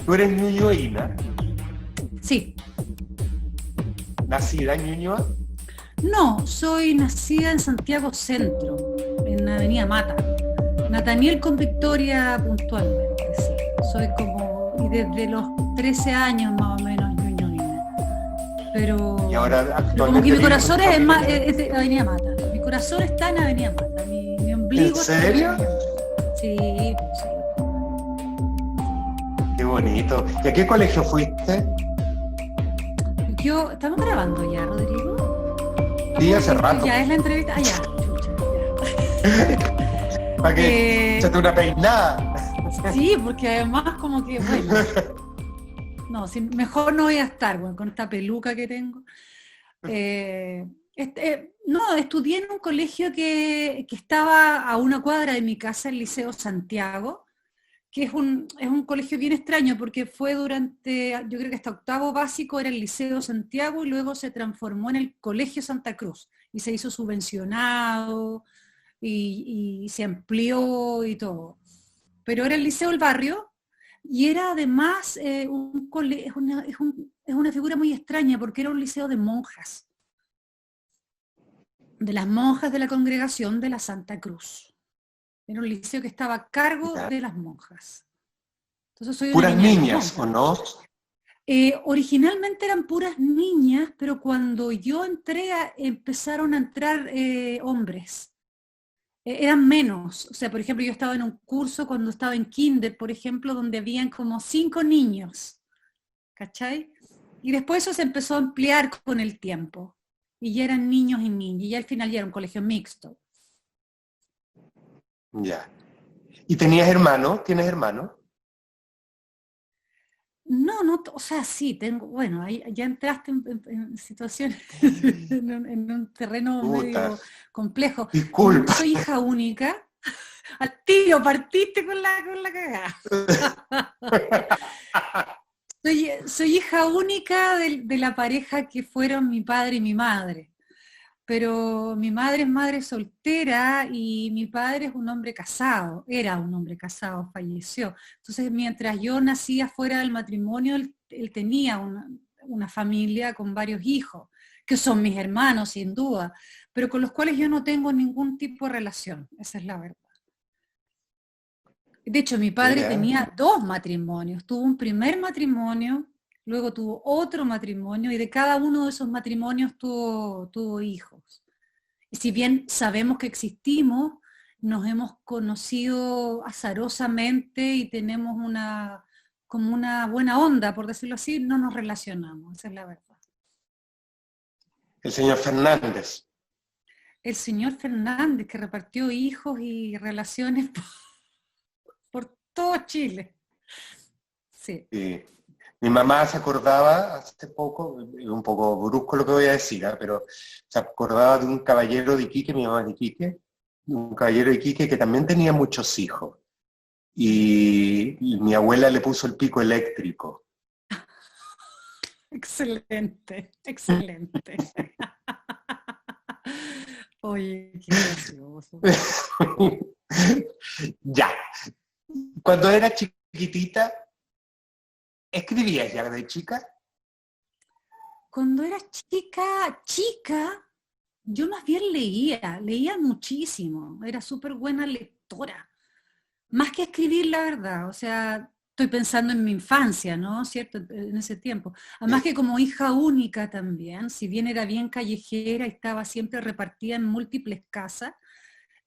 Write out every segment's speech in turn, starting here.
¿Tú eres ñuñoína? Sí. ¿Nacida en Ñuñoa? No, soy nacida en Santiago Centro, en Avenida Mata. Nathaniel con Victoria puntualmente, sí. Soy como, y desde los 13 años más o menos ñuñoína. Y ahora Pero como que actualmente mi vives con corazón tu familia. es de Avenida Mata. Mi corazón está en Avenida Mata. Mi ¿En ombligo está en serio? Avenida Mata. Sí, pues sí. Qué bonito. ¿Y a qué colegio fuiste? ¿Estamos grabando ya, Rodrigo? Sí, hace rato. Ya es la entrevista. Ah, ya, chucha, ¿Para ya. qué? Échate una peinada. Sí, porque además como que, bueno, no, sí, mejor no voy a estar, bueno, con esta peluca que tengo. No, estudié en un colegio que estaba a una cuadra de mi casa, el Liceo Santiago, que es un colegio bien extraño porque fue durante, yo creo que hasta octavo básico era el Liceo Santiago y luego se transformó en el Colegio Santa Cruz y se hizo subvencionado y se amplió y todo. Pero era el Liceo del Barrio y era además es una figura muy extraña porque era un liceo de monjas, de las monjas de la congregación de la Santa Cruz. Era un liceo que estaba a cargo Ya. de las monjas. Entonces soy una Puras niña de las niñas, ¿o monjas. no? Originalmente eran puras niñas, pero cuando yo entré empezaron a entrar hombres. Eran menos. O sea, por ejemplo, yo estaba en un curso cuando estaba en kinder, por ejemplo, donde habían como 5 niños. ¿Cachai? Y después eso se empezó a ampliar con el tiempo. Y ya eran niños y niñas. Y ya al final ya era un colegio mixto. Ya. ¿Y tenías hermano? ¿Tienes hermano? No, no, o sea, sí, tengo, bueno, ahí ya entraste en situaciones, en un terreno Puta. medio complejo. Disculpa. Soy hija única, al tiro partiste con la cagada. Soy hija única de la pareja que fueron mi padre y mi madre. Pero mi madre es madre soltera y mi padre es un hombre casado, era un hombre casado, falleció. Entonces, mientras yo nacía fuera del matrimonio, él tenía una familia con varios hijos, que son mis hermanos, sin duda, pero con los cuales yo no tengo ningún tipo de relación, esa es la verdad. De hecho, mi padre Mira, tenía 2 matrimonios, tuvo un primer matrimonio, luego tuvo otro matrimonio y de cada uno de esos matrimonios tuvo hijos. Y si bien sabemos que existimos, nos hemos conocido azarosamente y tenemos como una buena onda, por decirlo así, no nos relacionamos, esa es la verdad. el señor Fernández. El señor Fernández, que repartió hijos y relaciones por todo Chile. Sí. Sí. Mi mamá se acordaba hace poco, es un poco brusco lo que voy a decir, ¿ah? Pero se acordaba de un caballero de Iquique, mi mamá es de Iquique, de un caballero de Iquique que también tenía muchos hijos. Y mi abuela le puso el pico eléctrico. Excelente, excelente. Oye, qué gracioso. Ya. Cuando era chiquitita, ¿escribías ya de chica? Cuando era chica, yo más bien leía muchísimo, era súper buena lectora, más que escribir la verdad, o sea, estoy pensando en mi infancia, ¿no? ¿Cierto? En ese tiempo. Además que como hija única también, si bien era bien callejera y estaba siempre repartida en múltiples casas,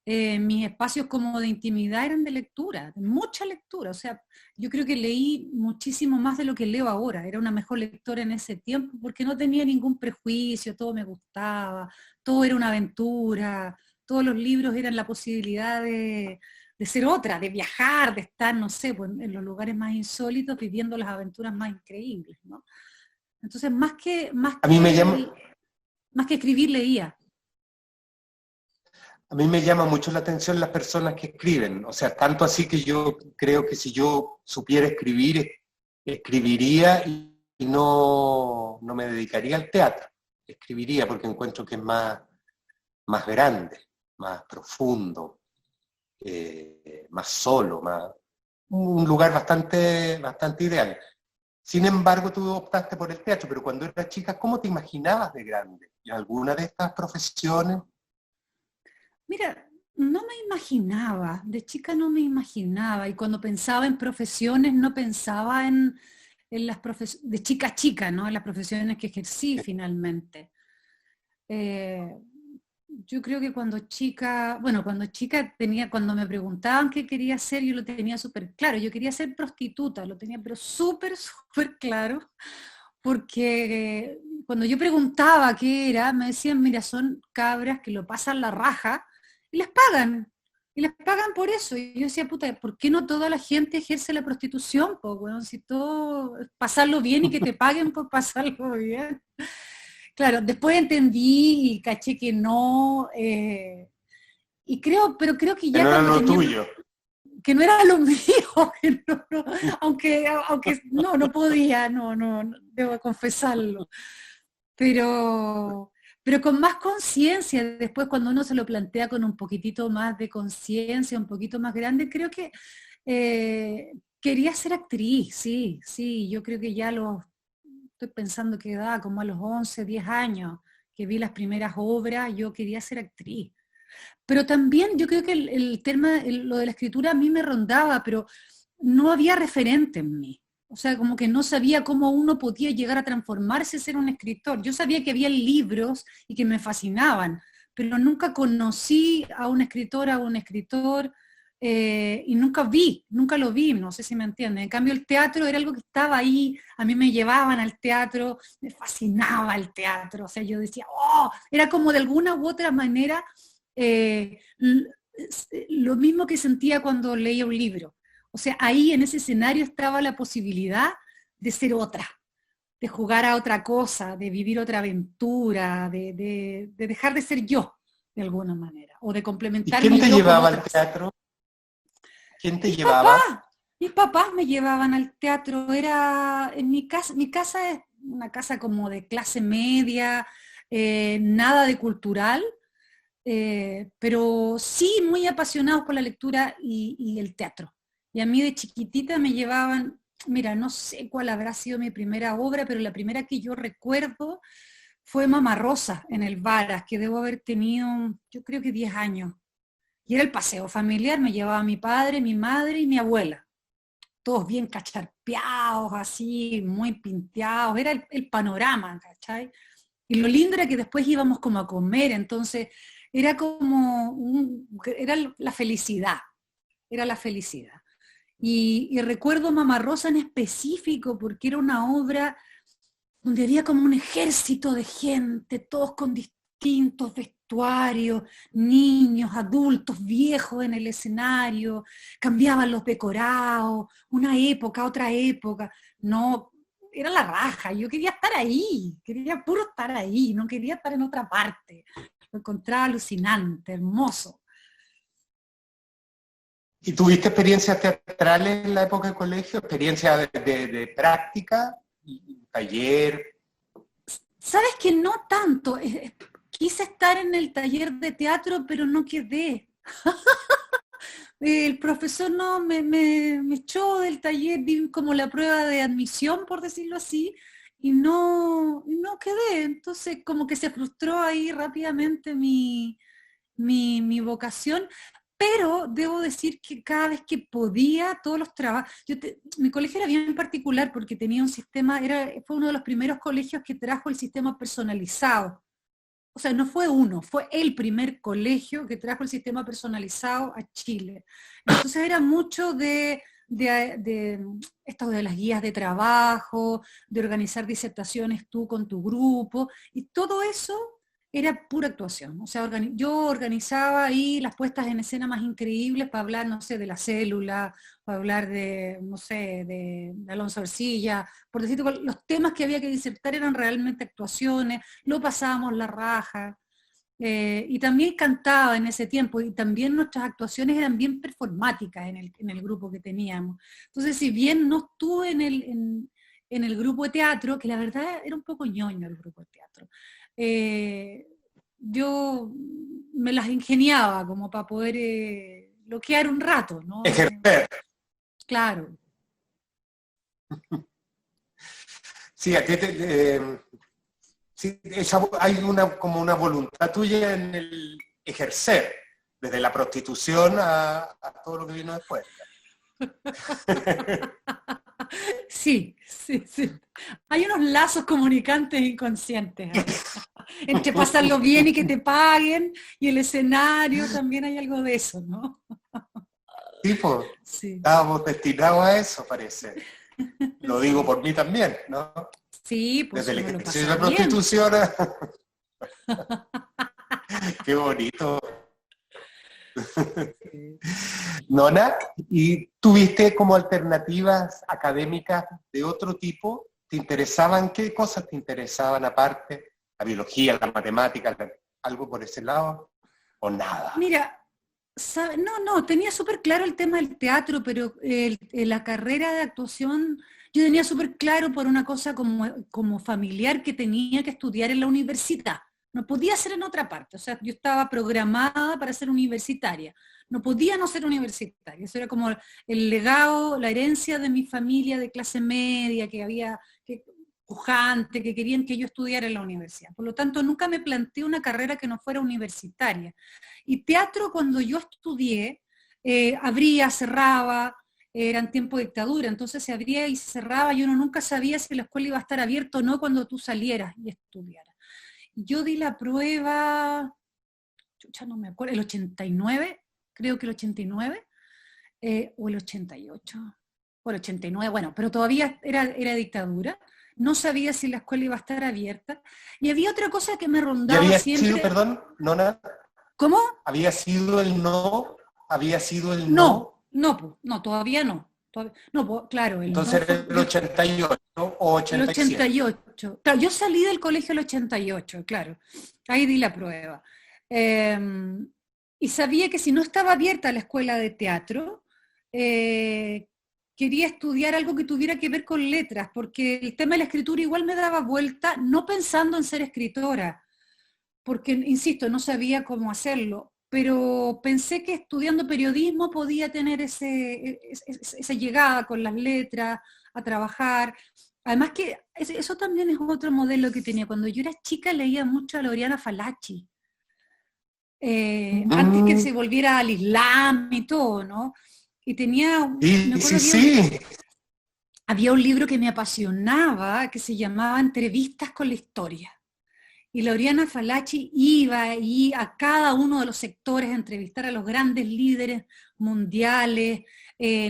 mis espacios como de intimidad eran de lectura, de mucha lectura. O sea, yo creo que leí muchísimo más de lo que leo ahora. Era una mejor lectora en ese tiempo porque no tenía ningún prejuicio, todo me gustaba, todo era una aventura, todos los libros eran la posibilidad de ser otra, de viajar, de estar, no sé, pues, en los lugares más insólitos, viviendo las aventuras más increíbles, ¿no? Entonces, A mí me llama, más que escribir, leía. a mí me llama mucho la atención las personas que escriben. O sea, tanto así que yo creo que si yo supiera escribir, escribiría y no me dedicaría al teatro. Escribiría porque encuentro que es más grande, más profundo, más solo, un lugar bastante ideal. Sin embargo, tú optaste por el teatro, pero cuando eras chica, ¿cómo te imaginabas de grande? ¿En alguna de estas profesiones? Mira, no me imaginaba, de chica no me imaginaba, y cuando pensaba en profesiones no pensaba en las profesiones, de chica a chica, ¿no? En las profesiones que ejercí finalmente. Eh, yo creo que cuando chica tenía, cuando me preguntaban qué quería hacer, yo lo tenía súper claro, yo quería ser prostituta, lo tenía pero súper, súper claro, porque cuando yo preguntaba qué era, me decían, mira, son cabras que lo pasan la raja y les pagan por eso. Y yo decía, puta, ¿por qué no toda la gente ejerce la prostitución? Pues, bueno, si todo, pasarlo bien y que te paguen por pasarlo bien. Claro, después entendí y caché que no, y pero creo que Que ya no era cuando lo tenía, tuyo. que no era lo mío, que aunque no podía, no, debo confesarlo. Pero, pero con más conciencia, después cuando uno se lo plantea con un poquitito más de conciencia, un poquito más grande, creo que quería ser actriz, sí, sí, yo creo que estoy pensando que edad, como a los 11, 10 años, que vi las primeras obras, yo quería ser actriz. Pero también yo creo que el tema, lo de la escritura a mí me rondaba, pero no había referente en mí. O sea, como que no sabía cómo uno podía llegar a transformarse y ser un escritor. Yo sabía que había libros y que me fascinaban, pero nunca conocí a una escritora o un escritor y nunca lo vi, no sé si me entienden. En cambio, el teatro era algo que estaba ahí, a mí me llevaban al teatro, me fascinaba el teatro. O sea, yo decía, oh, era como de alguna u otra manera lo mismo que sentía cuando leía un libro. O sea, ahí en ese escenario estaba la posibilidad de ser otra, de jugar a otra cosa, de vivir otra aventura, de dejar de ser yo, de alguna manera, o de ¿Y complementar quién mi te yo con llevaba al otras. teatro? ¿Quién te Mis llevaba? papás, mis papás me llevaban al teatro, era en mi casa es una casa como de clase media, nada de cultural, pero sí muy apasionados por la lectura y el teatro. Y a mí de chiquitita me llevaban, mira, no sé cuál habrá sido mi primera obra, pero la primera que yo recuerdo fue Mamá Rosa en el Varas, que debo haber tenido, yo creo que 10 años. Y era el paseo familiar, me llevaba mi padre, mi madre y mi abuela. Todos bien cacharpeados, así, muy pinteados. Era el panorama, ¿cachai? Y lo lindo era que después íbamos como a comer, entonces era como, era era la felicidad. Y recuerdo Mamá Rosa en específico porque era una obra donde había como un ejército de gente, todos con distintos vestuarios, niños, adultos, viejos en el escenario, cambiaban los decorados, una época, otra época. No, era la raja, yo quería estar ahí, quería puro estar ahí, no quería estar en otra parte. Lo encontraba alucinante, hermoso. ¿Y tuviste experiencias teatrales en la época de colegio? ¿Experiencia de práctica? ¿Taller? ¿Sabes que no tanto? Quise estar en el taller de teatro, pero no quedé. El profesor no me echó del taller, di como la prueba de admisión, por decirlo así, y no quedé. Entonces, como que se frustró ahí rápidamente mi vocación, pero debo decir que cada vez que podía, todos los trabajos, mi colegio era bien particular porque tenía un sistema, fue uno de los primeros colegios que trajo el sistema personalizado. O sea, no fue uno, fue el primer colegio que trajo el sistema personalizado a Chile. Entonces era mucho de esto de las guías de trabajo, de organizar disertaciones tú con tu grupo, y todo eso era pura actuación. O sea, yo organizaba ahí las puestas en escena más increíbles para hablar, no sé, de la célula, para hablar de, no sé, de Alonso Ercilla, por decirte, los temas que había que disertar eran realmente actuaciones, lo pasábamos la raja, y también cantaba en ese tiempo, y también nuestras actuaciones eran bien performáticas en el grupo que teníamos. Entonces, si bien no estuve en el grupo de teatro, que la verdad era un poco ñoño el grupo de teatro, eh, yo me las ingeniaba como para poder bloquear un rato, ¿no? Ejercer. Claro. Sí, sí, hay como una voluntad tuya en el ejercer, desde la prostitución a todo lo que vino después. Sí, sí, sí. Hay unos lazos comunicantes inconscientes ahí. Entre pasarlo bien y que te paguen, y el escenario también hay algo de eso, ¿no? Sí, pues, Sí. estábamos destinados a eso, parece. Lo digo por mí también, ¿no? Sí, pues Desde el uno lo ejercicio de pasa la bien. prostitución. Qué bonito. Sí. Nona, ¿y tuviste como alternativas académicas de otro tipo? ¿Te interesaban? ¿Qué cosas te interesaban aparte? ¿La biología, la matemática, algo por ese lado? ¿O nada? Mira, no, tenía súper claro el tema del teatro, pero la carrera de actuación yo tenía súper claro por una cosa como familiar que tenía que estudiar en la universidad. No podía ser en otra parte, o sea, yo estaba programada para ser universitaria. No podía no ser universitaria. Eso era como el legado, la herencia de mi familia de clase media, pujante, que querían que yo estudiara en la universidad. Por lo tanto, nunca me planteé una carrera que no fuera universitaria. Y teatro, cuando yo estudié, abría, cerraba, eran tiempo de dictadura, entonces se abría y se cerraba, y uno nunca sabía si la escuela iba a estar abierta o no cuando tú salieras y estudiaras. Yo di la prueba, ya no me acuerdo, el 89, creo que el 89, o el 88, o el 89, bueno, pero todavía era dictadura. No sabía si la escuela iba a estar abierta. Y había otra cosa que me ¿Y rondaba había sido, siempre. perdón, Nona? ¿Cómo? ¿Había sido el no? ¿Había sido el no? No, todavía no. No, claro, el no Entonces fue, era el 88 o el 87. 88. Claro, yo salí del colegio el 88, claro. Ahí di la prueba. Eh, y sabía que si no estaba abierta la escuela de teatro, eh, quería estudiar algo que tuviera que ver con letras, porque el tema de la escritura igual me daba vuelta, no pensando en ser escritora, porque, insisto, no sabía cómo hacerlo, pero pensé que estudiando periodismo podía tener esa llegada con las letras, a trabajar. Además que eso también es otro modelo que tenía. Cuando yo era chica leía mucho a Loriana Fallaci, antes que Mm, se volviera al Islam y todo, ¿no? Y me sí, acuerdo, sí, sí. había un libro que me apasionaba, que se llamaba Entrevistas con la Historia. Y Loriana Fallaci iba y a cada uno de los sectores a entrevistar a los grandes líderes mundiales,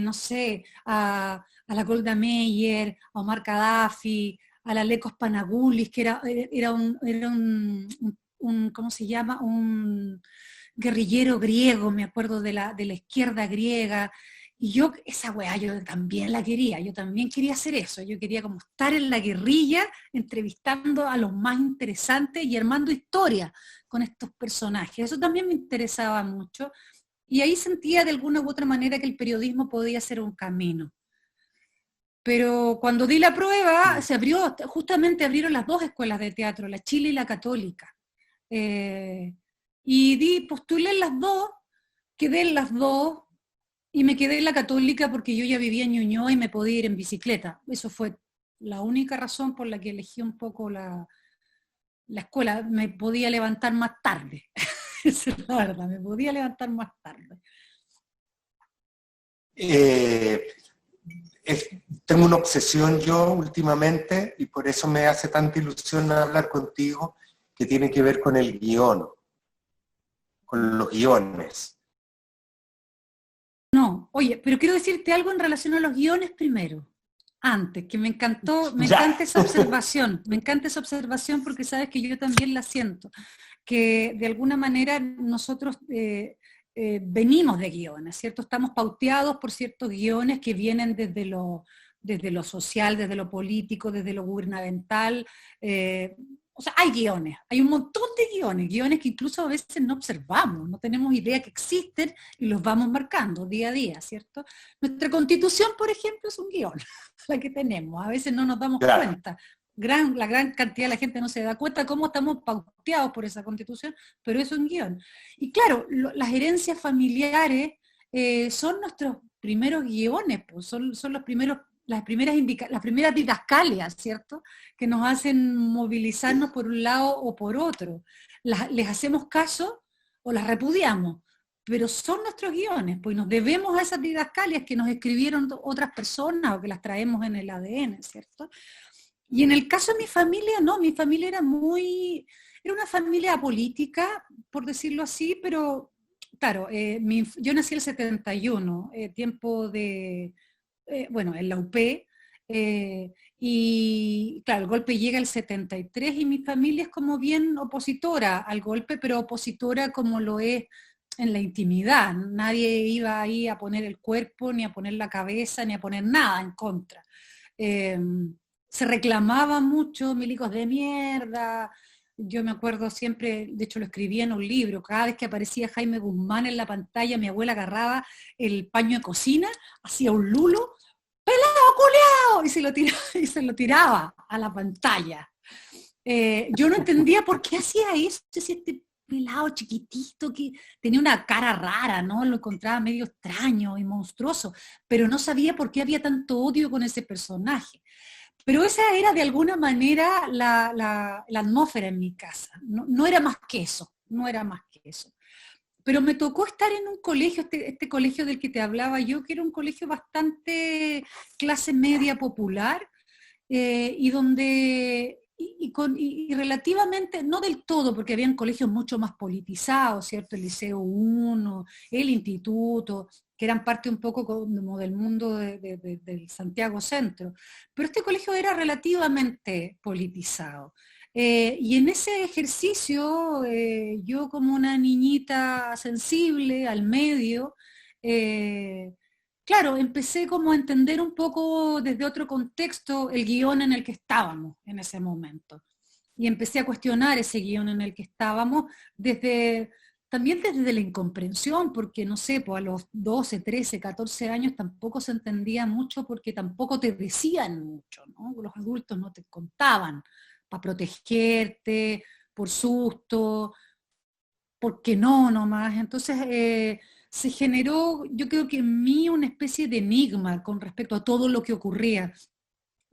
no sé, a la Golda Meir, a Omar Gaddafi, a la Lekos Panagoulis, que era un, ¿cómo se llama? Un guerrillero griego, me acuerdo de la izquierda griega. Y yo, esa weá, yo también la quería, yo también quería hacer eso, yo quería como estar en la guerrilla, entrevistando a los más interesantes y armando historia con estos personajes. Eso también me interesaba mucho. Y ahí sentía de alguna u otra manera que el periodismo podía ser un camino. Pero cuando di la prueba, justamente abrieron las dos escuelas de teatro, la Chile y la Católica. Eh, y postulé en las dos, quedé en las dos, y me quedé en la Católica porque yo ya vivía en Ñuñoa y me podía ir en bicicleta. Eso fue la única razón por la que elegí un poco la escuela. Me podía levantar más tarde. Esa es la verdad, me podía levantar más tarde. Eh, Tengo una obsesión yo últimamente y por eso me hace tanta ilusión hablar contigo, que tiene que ver con el guión, con los guiones. No, oye, pero quiero decirte algo en relación a los guiones primero. Antes, que me Ya. encanta esa observación porque sabes que yo también la siento, que de alguna manera nosotros venimos de guiones, ¿cierto? Estamos pauteados por ciertos guiones que vienen desde lo social, desde lo político, desde lo gubernamental. O sea, hay guiones, hay un montón de guiones que incluso a veces no observamos, no tenemos idea que existen y los vamos marcando día a día, ¿cierto? Nuestra constitución, por ejemplo, es un guión, la que tenemos, a veces no nos damos Claro. cuenta. La gran cantidad de la gente no se da cuenta cómo estamos pauteados por esa constitución, pero es un guión. Y claro, las herencias familiares son primeros guiones, pues, son las primeras didascalias, ¿cierto? Que nos hacen movilizarnos por un lado o por otro. Les hacemos caso o las repudiamos, pero son nuestros guiones, pues nos debemos a esas didascalias que nos escribieron otras personas o que las traemos en el ADN, ¿cierto? Y en el caso de mi familia, no, mi familia era una familia apolítica, por decirlo así, pero claro, yo nací el 71, tiempo de, bueno, en la UP, y claro, el golpe llega el 73 y mi familia es como bien opositora al golpe, pero opositora como lo es en la intimidad. Nadie iba ahí a poner el cuerpo, ni a poner la cabeza, ni a poner nada en contra. Se reclamaba mucho, milicos de mierda. Yo me acuerdo siempre, de hecho lo escribía en un libro, cada vez que aparecía Jaime Guzmán en la pantalla, mi abuela agarraba el paño de cocina, hacía un lulo, ¡pelado, culeado! Y se lo tiraba a la pantalla. Yo no entendía por qué hacía eso, si este pelado chiquitito que tenía una cara rara, ¿no? Lo encontraba medio extraño y monstruoso, pero no sabía por qué había tanto odio con ese personaje. Pero esa era de alguna manera la atmósfera en mi casa. No, no era más que eso, no era más que eso. Pero me tocó estar en un colegio, este colegio del que te hablaba yo, que era un colegio bastante clase media popular, y donde, y relativamente, no del todo, porque habían colegios mucho más politizados, ¿cierto? El Liceo 1, el Instituto, que eran parte un poco como del mundo del Santiago Centro. Pero este colegio era relativamente politizado. Y en ese ejercicio, yo como una niñita sensible al medio, claro, empecé como a entender un poco desde otro contexto el guión en el que estábamos en ese momento. Y empecé a cuestionar ese guión en el que estábamos también desde la incomprensión, porque no sé, pues a los 12, 13, 14 años tampoco se entendía mucho porque tampoco te decían mucho, ¿no? Los adultos no te contaban para protegerte, por susto, porque no nomás. Entonces se generó, yo creo que en mí una especie de enigma con respecto a todo lo que ocurría,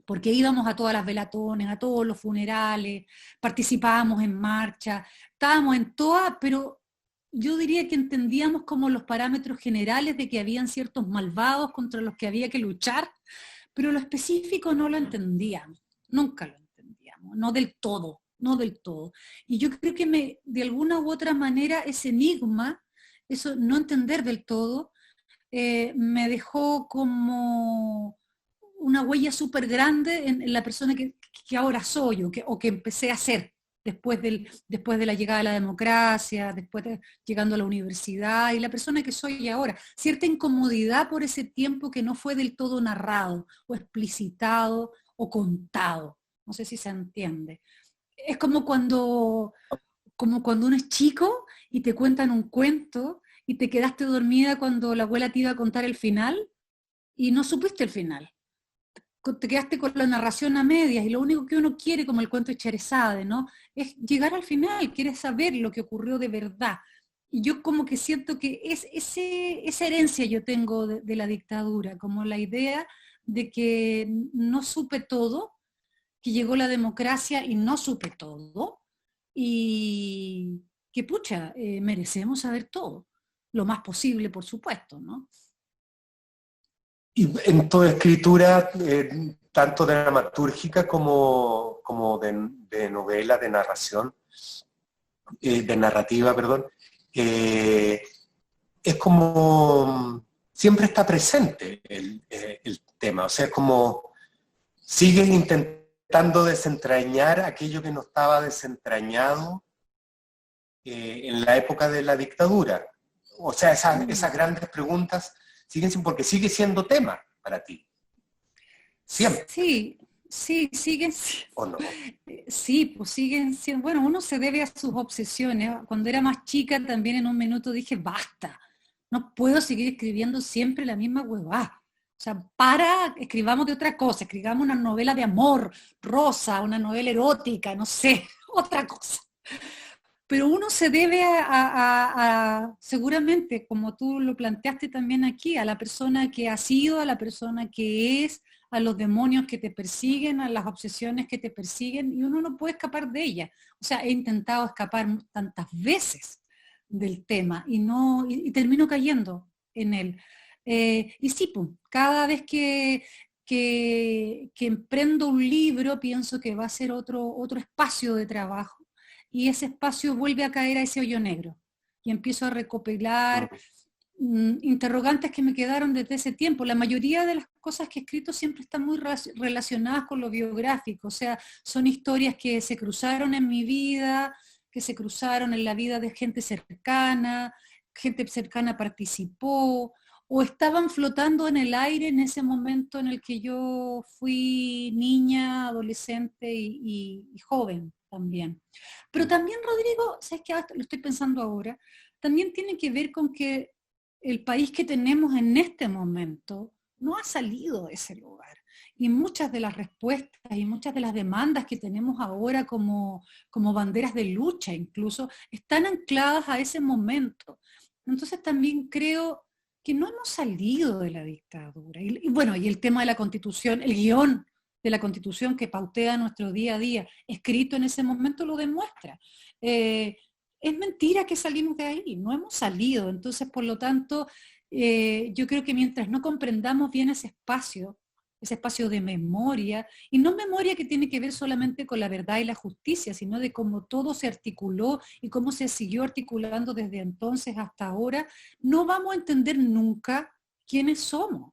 porque íbamos a todas las velatones, a todos los funerales, participábamos en marcha, estábamos en todas, pero yo diría que entendíamos como los parámetros generales de que habían ciertos malvados contra los que había que luchar, pero lo específico no lo entendíamos, nunca lo entendíamos, no del todo, no del todo. Y yo creo que de alguna u otra manera ese enigma, eso no entender del todo, me dejó como una huella súper grande en la persona que ahora soy o que empecé a ser después de la llegada de la democracia, llegando a la universidad y la persona que soy ahora. Cierta incomodidad por ese tiempo que no fue del todo narrado o explicitado o contado. No sé si se entiende. Es como cuando uno es chico y te cuentan un cuento y te quedaste dormida cuando la abuela te iba a contar el final y no supiste el final. Te quedaste con la narración a medias y lo único que uno quiere, como el cuento de Sherezade, ¿no? Es llegar al final, quiere saber lo que ocurrió de verdad. Y yo como que siento que esa herencia yo tengo de la dictadura, como la idea de que no supe todo, que llegó la democracia y no supe todo, y que pucha, merecemos saber todo, lo más posible, por supuesto, ¿no? Y en tu escritura, tanto dramatúrgica como de novela, de narración, de narrativa, perdón, es como, siempre está presente el tema, o sea, es como, sigues intentando desentrañar aquello que no estaba desentrañado en la época de la dictadura. O sea, esas grandes preguntas porque sigue siendo tema para ti. Siempre. Sí, siguen. ¿O no? Sí, pues siguen siendo. Bueno, uno se debe a sus obsesiones. Cuando era más chica también en un minuto dije, basta, no puedo seguir escribiendo siempre la misma huevada. O sea, escribamos de otra cosa, escribamos una novela de amor, rosa, una novela erótica, no sé, otra cosa. pero uno se debe seguramente, como tú lo planteaste también aquí, a la persona que ha sido, a la persona que es, a los demonios que te persiguen, a las obsesiones que te persiguen, y uno no puede escapar de ellas. O sea, he intentado escapar tantas veces del tema y no y termino cayendo en él. Y sí, pues, cada vez que emprendo un libro, pienso que va a ser otro espacio de trabajo y ese espacio vuelve a caer a ese hoyo negro. Y empiezo a recopilar interrogantes que me quedaron desde ese tiempo. La mayoría de las cosas que he escrito siempre están muy relacionadas con lo biográfico, o sea, son historias que se cruzaron en mi vida, que se cruzaron en la vida de gente cercana participó, o estaban flotando en el aire en ese momento en el que yo fui niña, adolescente y joven también. Pero también, Rodrigo, ¿sabes qué? Lo estoy pensando ahora, también tiene que ver con que el país que tenemos en este momento no ha salido de ese lugar. Y muchas de las respuestas y muchas de las demandas que tenemos ahora como banderas de lucha incluso, están ancladas a ese momento. Entonces también creo que no hemos salido de la dictadura. Y bueno, y el tema de la Constitución, el guión de la Constitución que pautea nuestro día a día, escrito en ese momento, lo demuestra. Es mentira que salimos de ahí, no hemos salido. Entonces, por lo tanto, yo creo que mientras no comprendamos bien ese espacio de memoria, y no memoria que tiene que ver solamente con la verdad y la justicia, sino de cómo todo se articuló y cómo se siguió articulando desde entonces hasta ahora, no vamos a entender nunca quiénes somos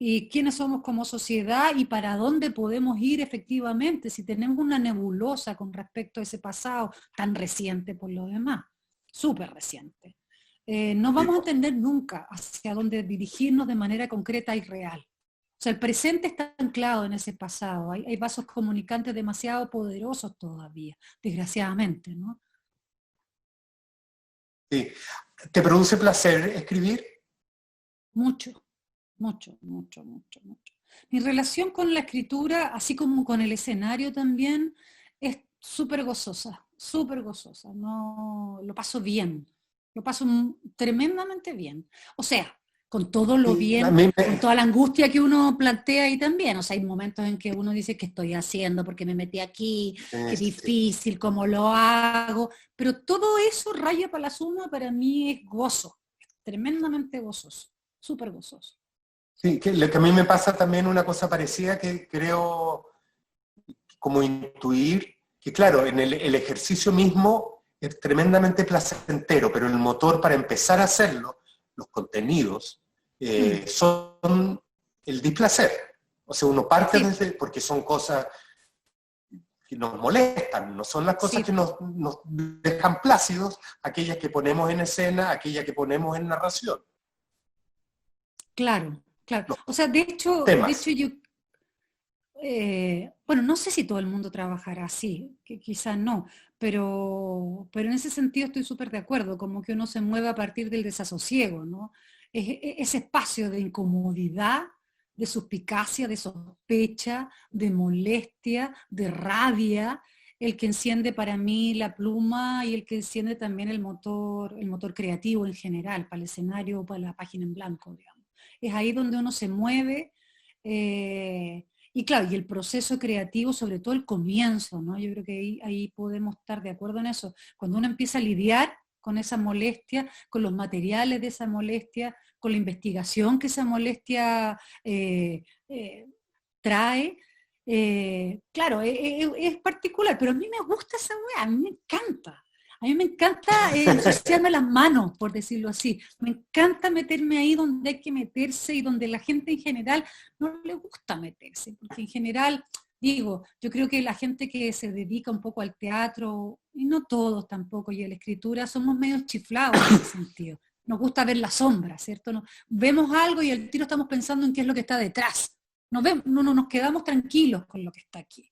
y quiénes somos como sociedad y para dónde podemos ir efectivamente si tenemos una nebulosa con respecto a ese pasado tan reciente por lo demás, súper reciente. No vamos a entender nunca hacia dónde dirigirnos de manera concreta y real. O sea, el presente está anclado en ese pasado. Hay vasos comunicantes demasiado poderosos todavía, desgraciadamente, ¿no? Sí. ¿Te produce placer escribir? Mucho, mucho, mucho, mucho, mucho. Mi relación con la escritura, así como con el escenario también, es súper gozosa, súper gozosa. No, lo paso bien, lo paso tremendamente bien. O sea, con todo lo Sí, a bien, mí con toda la angustia que uno plantea ahí también. O sea, hay momentos en que uno dice, ¿qué estoy haciendo? ¿Por qué me metí aquí? Qué este, difícil, ¿cómo lo hago? Pero todo eso, raya para la suma, para mí es gozo, tremendamente gozoso, súper gozoso. sí, que lo que a mí me pasa también una cosa parecida que creo como intuir, que claro, en el ejercicio mismo es tremendamente placentero, pero el motor para empezar a hacerlo, los contenidos, son el displacer. O sea, uno parte Sí, desde, porque son cosas que nos molestan, no son las cosas que sí, nos dejan plácidos, aquellas que ponemos en escena, aquellas que ponemos en narración, claro, claro. los O sea, de hecho temas. yo, bueno, no sé si todo el mundo trabajará así, que quizás no, pero en ese sentido estoy súper de acuerdo, como que uno se mueve a partir del desasosiego, ¿no? Ese espacio de incomodidad, de suspicacia, de sospecha, de molestia, de rabia, el que enciende para mí la pluma y el que enciende también el motor creativo en general, para el escenario o para la página en blanco, digamos. Es ahí donde uno se mueve. Y claro, y el proceso creativo, sobre todo el comienzo, ¿no? Yo creo que ahí podemos estar de acuerdo en eso. Cuando uno empieza a lidiar con esa molestia, con los materiales de esa molestia, con la investigación que esa molestia trae, claro, es particular, pero a mí me gusta esa weá, a mí me encanta. A mí me encanta ensuciarme las manos, por decirlo así. Me encanta meterme ahí donde hay que meterse y donde la gente en general no le gusta meterse, porque en general, digo, yo creo que la gente que se dedica un poco al teatro, y no todos tampoco, y a la escritura, somos medio chiflados en ese sentido. Nos gusta ver la sombra, ¿cierto? Vemos algo y al tiro estamos pensando en qué es lo que está detrás. No nos quedamos tranquilos con lo que está aquí.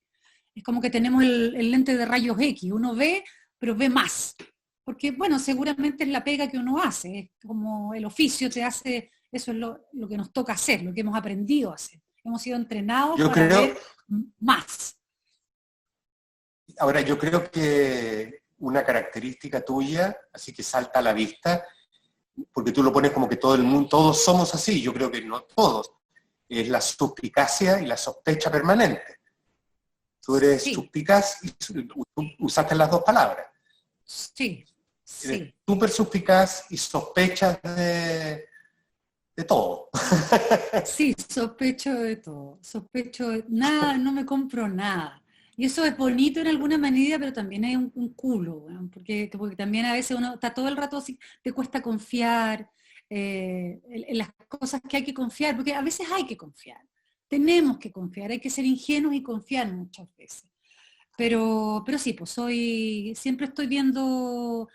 Es como que tenemos el lente de rayos X, uno ve, pero ve más. Porque, bueno, seguramente es la pega que uno hace, es como el oficio te hace, eso es lo que nos toca hacer, lo que hemos aprendido a hacer. Hemos sido entrenados Yo para creo, ver más. ahora yo creo que una característica tuya, así que salta a la vista, porque tú lo pones como que todo el mundo, todos somos así, yo creo que no todos, es la suspicacia y la sospecha permanente. Tú eres Sí, suspicaz y usaste las dos palabras. sí, Eres sí. súper suspicaz y sospechas de todo. Sí, sospecho de todo, nada, no me compro nada. Y eso es bonito en alguna medida, pero también es un culo, weón, porque también a veces uno está todo el rato así, te cuesta confiar en las cosas que hay que confiar, porque a veces hay que confiar, tenemos que confiar, hay que ser ingenuos y confiar muchas veces. Pero sí, pues siempre estoy viendo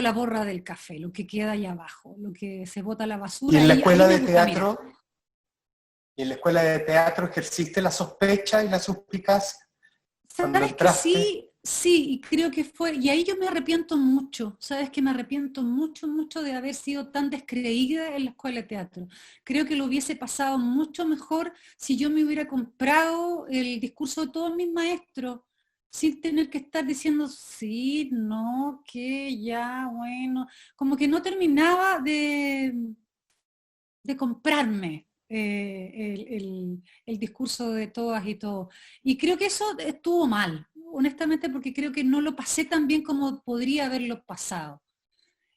la borra del café, lo que queda ahí abajo, lo que se bota a la Y basura, en la ahí escuela me de gusta mirar. teatro, y en la escuela de teatro ejerciste la sospecha y la suspicacia cuando Sabes que entraste. sí, sí, y creo que fue, y ahí yo me arrepiento mucho, sabes que me arrepiento mucho, mucho de haber sido tan descreída en la escuela de teatro. Creo que lo hubiese pasado mucho mejor si yo me hubiera comprado el discurso de todos mis maestros, sin tener que estar diciendo sí, no, que ya, bueno, como que no terminaba de comprarme el discurso de todas y todos. Y creo que eso estuvo mal, honestamente, porque creo que no lo pasé tan bien como podría haberlo pasado.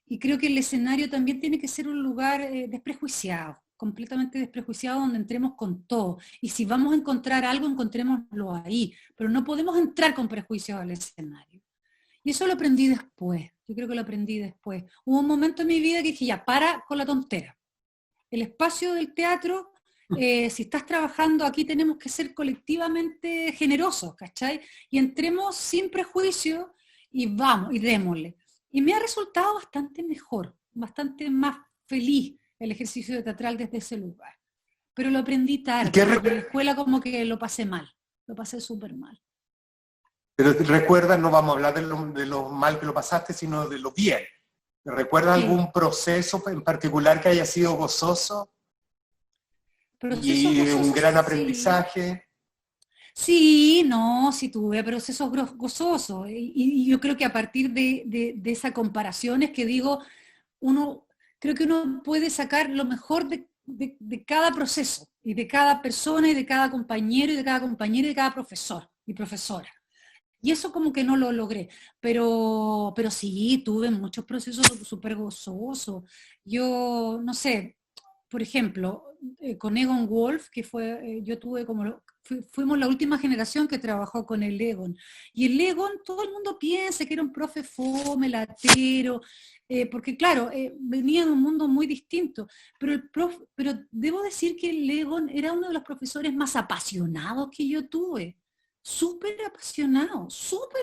Y creo que el escenario también tiene que ser un lugar desprejuiciado, completamente desprejuiciado, donde entremos con todo. Y si vamos a encontrar algo, encontrémoslo ahí, pero no podemos entrar con prejuicios al escenario. Y eso lo aprendí después, yo creo que lo aprendí después. Hubo un momento en mi vida que dije, ya, para con la tontera, el espacio del teatro, si estás trabajando aquí tenemos que ser colectivamente generosos, ¿cachai? Y entremos sin prejuicio y vamos, y démosle. Y me ha resultado bastante mejor, bastante más feliz el ejercicio teatral desde ese lugar. Pero lo aprendí ¿Y qué tarde, porque en la escuela como que lo pasé mal, lo pasé súper mal. pero recuerdas, no vamos a hablar de lo mal que lo pasaste, sino de lo bien? ¿Recuerdas Sí, algún proceso en particular que haya sido gozoso procesos y un gozosos, gran sí. aprendizaje? Sí, no, sí tuve procesos gozosos. Y yo creo que a partir de esa comparación es que digo, uno, creo que uno puede sacar lo mejor de cada proceso, y de cada persona, y de cada compañero, y de cada compañera, y de cada profesor y profesora. Y eso como que no lo logré, pero sí, tuve muchos procesos súper gozosos. Yo, no sé, por ejemplo, con Egon Wolf, que fue, yo tuve como, fuimos la última generación que trabajó con el Egon. Y el Egon, todo el mundo piensa que era un profe fome, latero, porque claro, venía de un mundo muy distinto, pero debo decir que el Egon era uno de los profesores más apasionados que yo tuve. Súper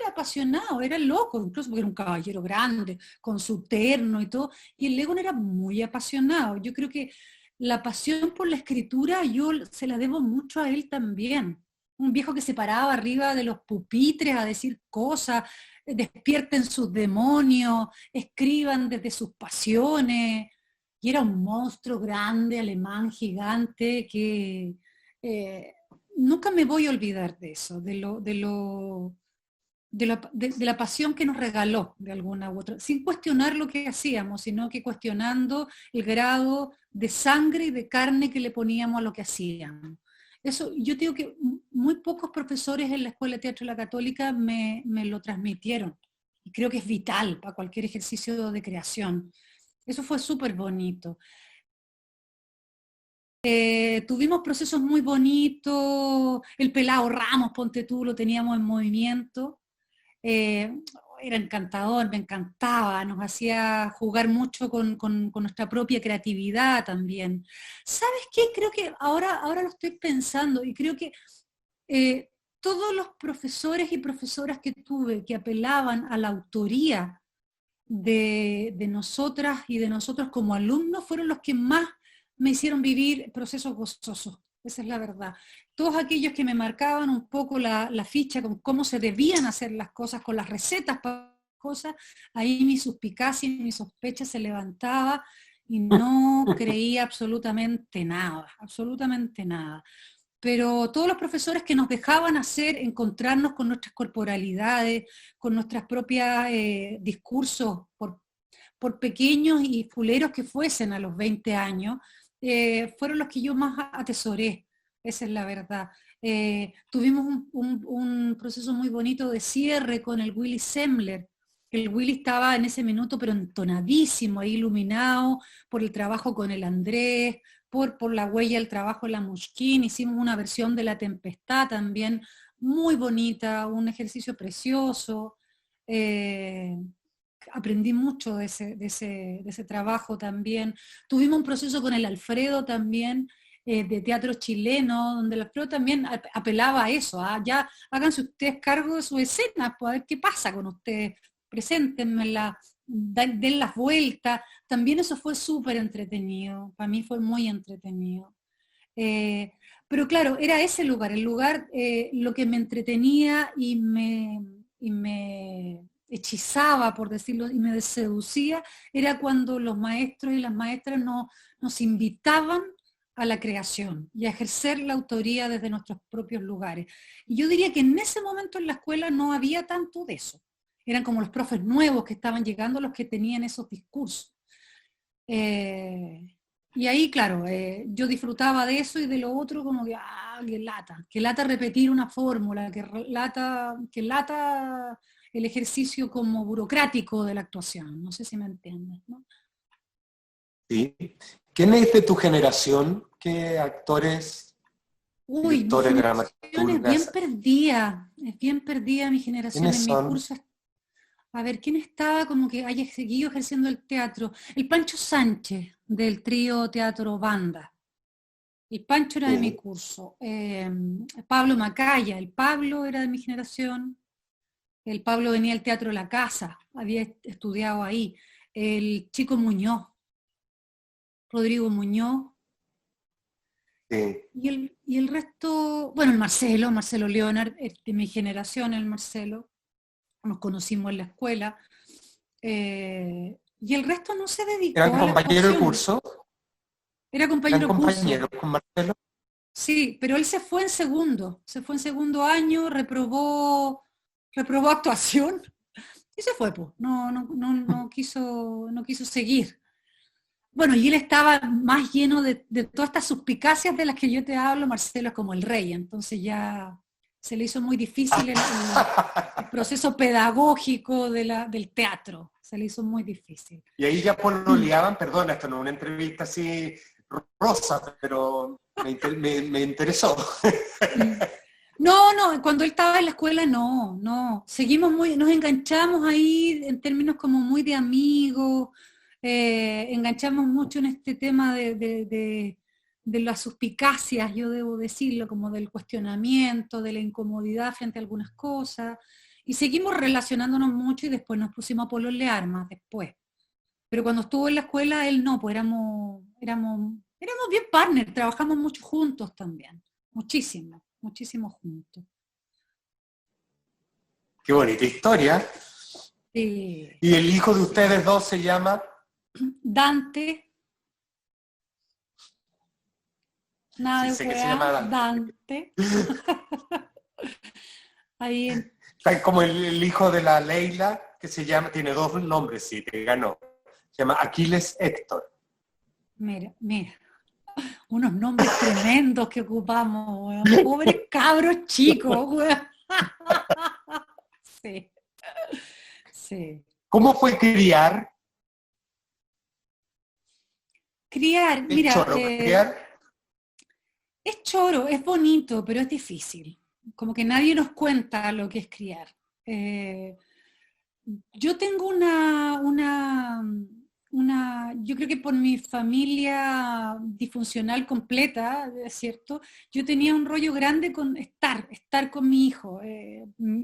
apasionado, era loco, incluso porque era un caballero grande, con su terno y todo, y el Egon era muy apasionado. Yo creo que la pasión por la escritura yo se la debo mucho a él también. Un viejo que se paraba arriba de los pupitres a decir cosas, despierten sus demonios, escriban desde sus pasiones. Y era un monstruo grande, alemán, gigante, que eh, nunca me voy a olvidar de eso, de la pasión que nos regaló de alguna u otra, sin cuestionar lo que hacíamos, sino que cuestionando el grado de sangre y de carne que le poníamos a lo que hacíamos. Eso, yo digo que muy pocos profesores en la Escuela de Teatro de la Católica me lo transmitieron. Y creo que es vital para cualquier ejercicio de creación. Eso fue súper bonito. Tuvimos procesos muy bonitos, el pelado Ramos, ponte tú, lo teníamos en movimiento. eh, Era encantador, me encantaba, nos hacía jugar mucho con nuestra propia creatividad también. ¿Sabes qué? Creo que ahora lo estoy pensando y creo que eh, todos los profesores y profesoras que tuve que apelaban a la autoría de nosotras y de nosotros como alumnos fueron los que más me hicieron vivir procesos gozosos. Esa es la verdad. Todos aquellos que me marcaban un poco la ficha con cómo se debían hacer las cosas, con las recetas para cosas, ahí mi suspicacia y mi sospecha se levantaba y no creía absolutamente nada, absolutamente nada. pero todos los profesores que nos dejaban hacer, encontrarnos con nuestras corporalidades, con nuestras propias discursos, por pequeños y fuleros que fuesen a los 20 años, fueron los que yo más atesoré, esa es la verdad. Tuvimos un proceso muy bonito de cierre con el Willy Semmler. El Willy estaba en ese minuto pero entonadísimo, ahí iluminado por el trabajo con el Andrés, por la huella del trabajo en la Mushkin. Hicimos una versión de La Tempestad también, muy bonita, un ejercicio precioso. Aprendí mucho de ese trabajo también. Tuvimos un proceso con el Alfredo también, de teatro chileno, donde el Alfredo también apelaba a eso, ya háganse ustedes cargo de sus escenas, pues a ver qué pasa con ustedes, preséntenmela, den las vueltas. También eso fue súper entretenido, para mí fue muy entretenido. Pero claro, era ese lugar, el lugar, lo que me entretenía y me hechizaba, por decirlo, y me seducía, era cuando los maestros y las maestras nos invitaban a la creación y a ejercer la autoría desde nuestros propios lugares. Y yo diría que en ese momento en la escuela no había tanto de eso. Eran como los profes nuevos que estaban llegando los que tenían esos discursos. Y ahí, claro, yo disfrutaba de eso y de lo otro como que, que lata repetir una fórmula, que lata el ejercicio como burocrático de la actuación. No sé si me entiendes, ¿no? Sí. ¿Quién es de tu generación? ¿Qué actores, Uy, mi directores, generación dramaturgas? es bien perdida mi generación ¿Quiénes en mi son? curso. A ver, ¿quién estaba como que haya seguido ejerciendo el teatro? El Pancho Sánchez, del trío Teatro Banda. El Pancho era de mi Sí. curso. Pablo Macaya, el Pablo era de mi generación. El Pablo venía al Teatro La Casa, había estudiado ahí. El Chico Muñoz, Rodrigo Muñoz. Sí. Y el resto, bueno, el Marcelo Leonard, de mi generación, el Marcelo. Nos conocimos en la escuela. Y el resto no se ¿Eran dedicó a la compañeros de actuación. curso? Era ¿Eran compañero compañeros curso. con Marcelo? Sí, pero él se fue en segundo año, reprobó actuación y se fue, pues. No quiso seguir. Bueno, y él estaba más lleno de todas estas suspicacias de las que yo te hablo. Marcelo es como el rey, entonces ya se le hizo muy difícil el proceso pedagógico del teatro, se le hizo muy difícil. Y ahí ya pololeaban, perdona, esto no es una entrevista así rosa, pero me interesó. No, cuando él estaba en la escuela no. Nos enganchamos ahí en términos como muy de amigos, enganchamos mucho en este tema de las suspicacias, yo debo decirlo, como del cuestionamiento, de la incomodidad frente a algunas cosas, y seguimos relacionándonos mucho y después nos pusimos a pololear más después. Pero cuando estuvo en la escuela, él no, pues éramos bien partners, trabajamos mucho juntos también, muchísimo juntos. Qué bonita historia. Sí. ¿Y el hijo de ustedes dos se llama? Dante, nada Sí, de sé que se llama weá, Dante. Dante. Ahí, Tal como el hijo de la Leila, que se llama, tiene dos nombres, sí, te ganó. Se llama Aquiles Héctor. mira, unos nombres tremendos que ocupamos, weón. Pobres cabros chicos, weón. Sí, sí. ¿Cómo fue criar? Criar, ¿Es mira, choro criar? es choro, es bonito, pero es difícil. Como que nadie nos cuenta lo que es criar. Yo tengo yo creo que por mi familia disfuncional completa, ¿es cierto? Yo tenía un rollo grande con estar con mi hijo.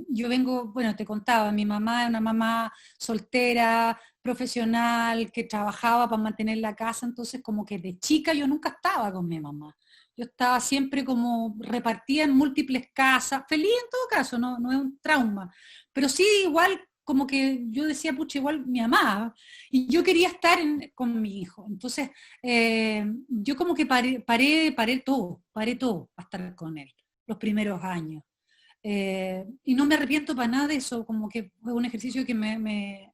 Yo vengo, bueno, te contaba, mi mamá era una mamá soltera, profesional, que trabajaba para mantener la casa, entonces como que de chica yo nunca estaba con mi mamá. Yo estaba siempre como repartida en múltiples casas, feliz en todo caso, no es un trauma, pero sí igual como que yo decía, pucha, igual me amaba, y yo quería estar con mi hijo. Entonces, yo como que paré todo para estar con él, los primeros años. Y no me arrepiento para nada de eso, como que fue un ejercicio que me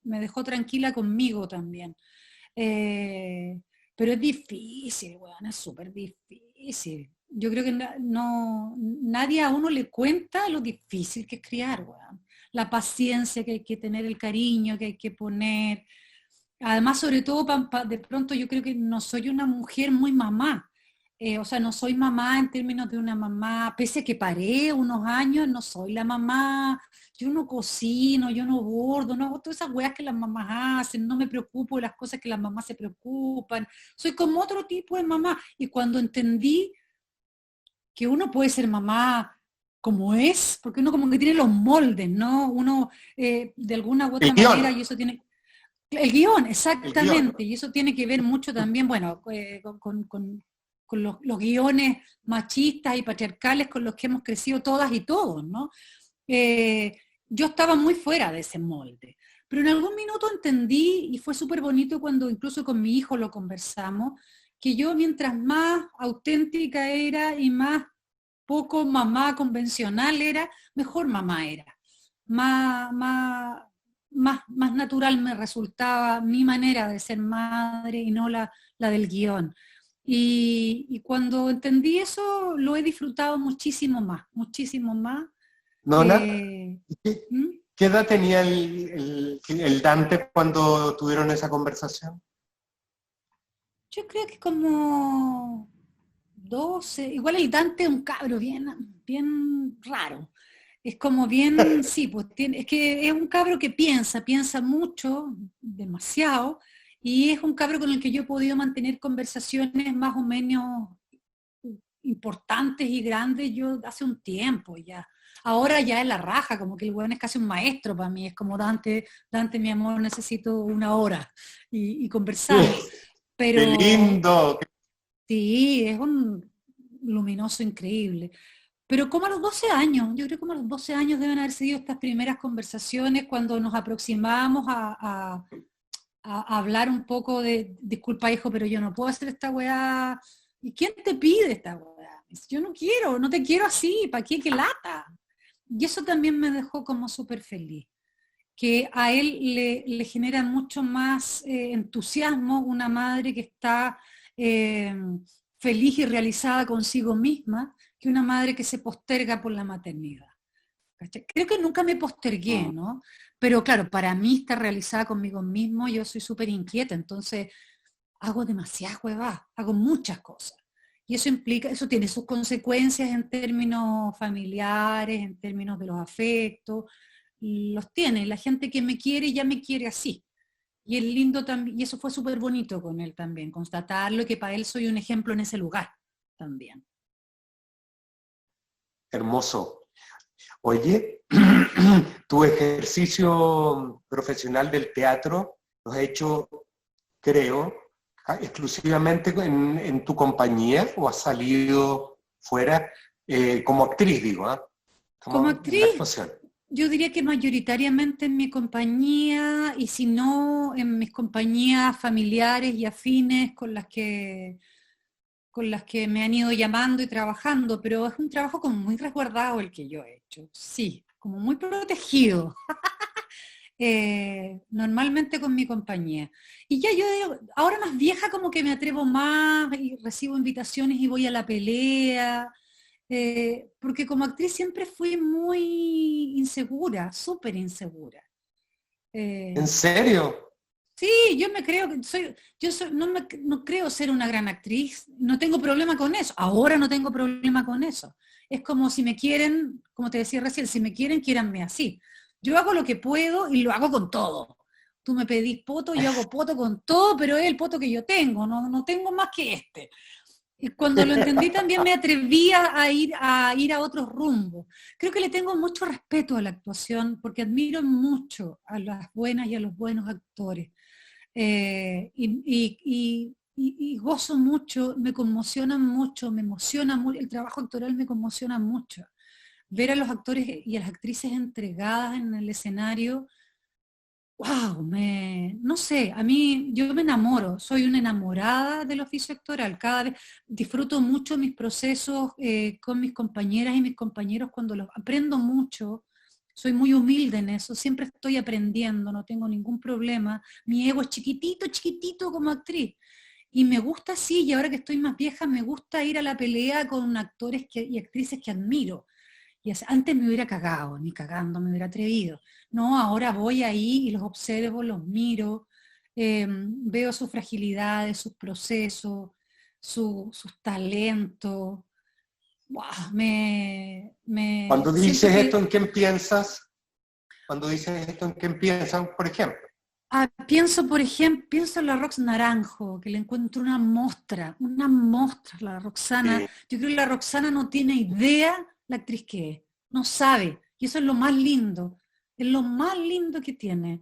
dejó tranquila conmigo también. Eh, pero es difícil, weón, es súper difícil. Yo creo que no, nadie a uno le cuenta lo difícil que es criar, weón. La paciencia que hay que tener, el cariño que hay que poner. Además, sobre todo, de pronto yo creo que no soy una mujer muy mamá. O sea, no soy mamá en términos de una mamá, pese a que paré unos años, no soy la mamá, yo no cocino, yo no bordo, no hago todas esas weas que las mamás hacen, no me preocupo de las cosas que las mamás se preocupan, soy como otro tipo de mamá. Y cuando entendí que uno puede ser mamá como es, porque uno como que tiene los moldes, ¿no? Uno de alguna u El otra guión, manera, y eso tiene, el guión, el guión. exactamente, y eso tiene que ver mucho también, bueno, con los guiones machistas y patriarcales con los que hemos crecido todas y todos, ¿no? Eh, yo estaba muy fuera de ese molde, pero en algún minuto entendí, y fue súper bonito cuando incluso con mi hijo lo conversamos, que yo mientras más auténtica era y más poco mamá convencional era, mejor mamá era. Más, más, más natural me resultaba mi manera de ser madre y no la del guión. Y cuando entendí eso, lo he disfrutado muchísimo más, muchísimo más. Nona, Eh, ¿qué, ¿Mm? qué edad tenía el Dante cuando tuvieron esa conversación? Yo creo que como 12 igual el Dante es un cabro bien, bien raro. Es como bien, sí, pues es que es un cabro que piensa mucho, demasiado, y es un cabro con el que yo he podido mantener conversaciones más o menos importantes y grandes yo hace un tiempo ya. Ahora ya es la raja, como que el weón es casi un maestro para mí, es como Dante, Dante, mi amor, necesito una hora y conversamos. ¡Qué Pero lindo! sí, es un luminoso increíble. Pero como a los 12 años, yo creo que como a los 12 años deben haber sido estas primeras conversaciones cuando nos aproximamos a hablar un poco de, disculpa hijo, pero yo no puedo hacer esta weá. ¿Y quién te pide esta weá? Yo no quiero, no te quiero así, ¿para qué? ¿Qué lata? Y eso también me dejó como súper feliz, que a él le genera mucho más entusiasmo una madre que está eh, feliz y realizada consigo misma que una madre que se posterga por la maternidad. ¿Cachai? Creo que nunca me postergué, Mm. ¿no? Pero claro, para mí estar realizada conmigo mismo, yo soy súper inquieta, entonces hago demasiadas huevadas, hago muchas cosas. Y eso implica, eso tiene sus consecuencias en términos familiares, en términos de los afectos, y los tiene. La gente que me quiere ya me quiere así. Y es lindo también, y eso fue súper bonito con él también, constatarlo y que para él soy un ejemplo en ese lugar también. Hermoso. Oye, tu ejercicio profesional del teatro lo has hecho, creo, exclusivamente en tu compañía o has salido fuera como actriz, digo, ¿ah? Como Como en la actriz, actuación. yo diría que mayoritariamente en mi compañía y si no en mis compañías familiares y afines con las que me han ido llamando y trabajando, pero es un trabajo como muy resguardado el que yo he hecho, sí, como muy protegido, normalmente con mi compañía. Y ya yo ahora más vieja como que me atrevo más y recibo invitaciones y voy a la pelea, porque como actriz siempre fui muy insegura, súper insegura. ¿En Eh, serio? Sí, yo me creo que soy, no creo ser una gran actriz, no tengo problema con eso, ahora no tengo problema con eso. Es como si me quieren, como te decía recién, si me quieren, quiéranme así. Yo hago lo que puedo y lo hago con todo. Tú me pedís poto, yo hago poto con todo, pero es el poto que yo tengo, no tengo más que este. Y cuando lo entendí también me atrevía a ir a otros rumbos. Creo que le tengo mucho respeto a la actuación porque admiro mucho a las buenas y a los buenos actores. Y gozo mucho, me conmociona mucho, me emociona mucho, el trabajo actoral me conmociona mucho. ver a los actores y a las actrices entregadas en el escenario, wow, no sé, a mí yo me enamoro, soy una enamorada del oficio actoral, cada vez disfruto mucho mis procesos con mis compañeras y mis compañeros cuando los aprendo mucho, soy muy humilde en eso, siempre estoy aprendiendo, no tengo ningún problema, mi ego es chiquitito, chiquitito como actriz, y me gusta sí, y ahora que estoy más vieja, me gusta ir a la pelea con actores y actrices que admiro. Antes me hubiera cagado, ni cagando me hubiera atrevido. No, ahora voy ahí y los observo, los miro, veo sus fragilidades, sus procesos, sus talentos. Buah, Cuando siento dices esto, que ¿en quién piensas? Cuando dices esto, ¿en quién piensas, por ejemplo? pienso, por ejemplo, pienso en la Rox Naranjo, que le encuentro una mostra, la Roxana. Sí. Yo creo que la Roxana no tiene idea la actriz que es, no sabe, y eso es lo más lindo que tiene.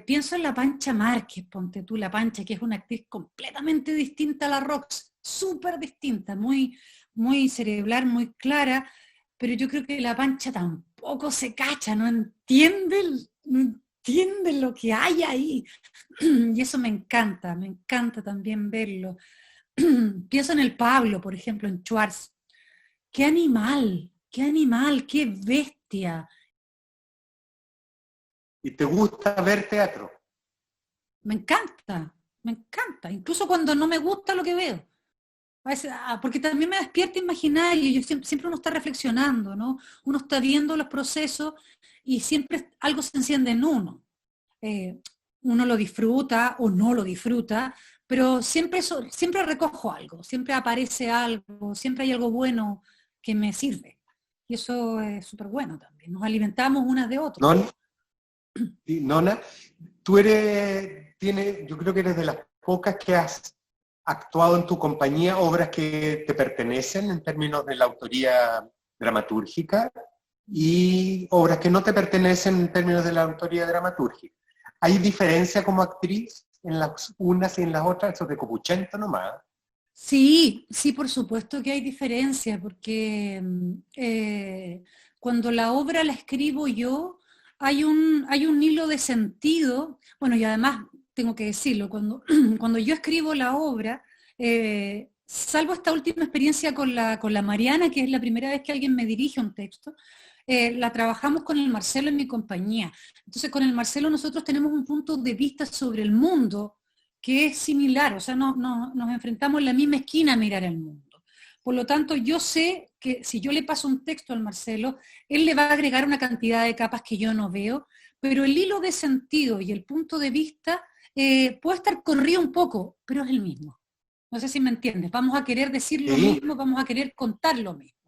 Pienso en la Pancha Márquez, ponte tú, la Pancha, que es una actriz completamente distinta a la Rox, súper distinta, muy, muy cerebral, muy clara, pero yo creo que la Pancha tampoco se cacha, no entiende lo que hay ahí. Y eso me encanta también verlo. Pienso en el Pablo, por ejemplo, en Schwartz. Qué animal, qué bestia. ¿Y te gusta ver teatro? Me encanta, incluso cuando no me gusta lo que veo. A veces, porque también me despierta imaginario, yo siempre uno está reflexionando, ¿no? Uno está viendo los procesos y siempre algo se enciende en uno. Eh, Uno lo disfruta o no lo disfruta, pero siempre recojo algo, siempre aparece algo, siempre hay algo bueno que me sirve. Y eso es súper bueno también. Nos alimentamos unas de otras. ¿No? Sí, Nona, yo creo que eres de las pocas que has actuado en tu compañía obras que te pertenecen en términos de la autoría dramatúrgica y obras que no te pertenecen en términos de la autoría dramatúrgica. ¿Hay diferencia como actriz en las unas y en las otras? Eso de copuchento nomás. Sí, sí, por supuesto que hay diferencia, porque cuando la obra la escribo yo, hay un hilo de sentido, bueno, y además tengo que decirlo, cuando yo escribo la obra, salvo esta última experiencia con la Mariana, que es la primera vez que alguien me dirige un texto, la trabajamos con el Marcelo en mi compañía. Entonces, con el Marcelo nosotros tenemos un punto de vista sobre el mundo que es similar, o sea, nos enfrentamos en la misma esquina a mirar el mundo. Por lo tanto, yo sé que si yo le paso un texto al Marcelo, él le va a agregar una cantidad de capas que yo no veo, pero el hilo de sentido y el punto de vista puede estar corrido un poco, pero es el mismo. No sé si me entiendes. Vamos a querer decir lo Sí, mismo, vamos a querer contar lo mismo.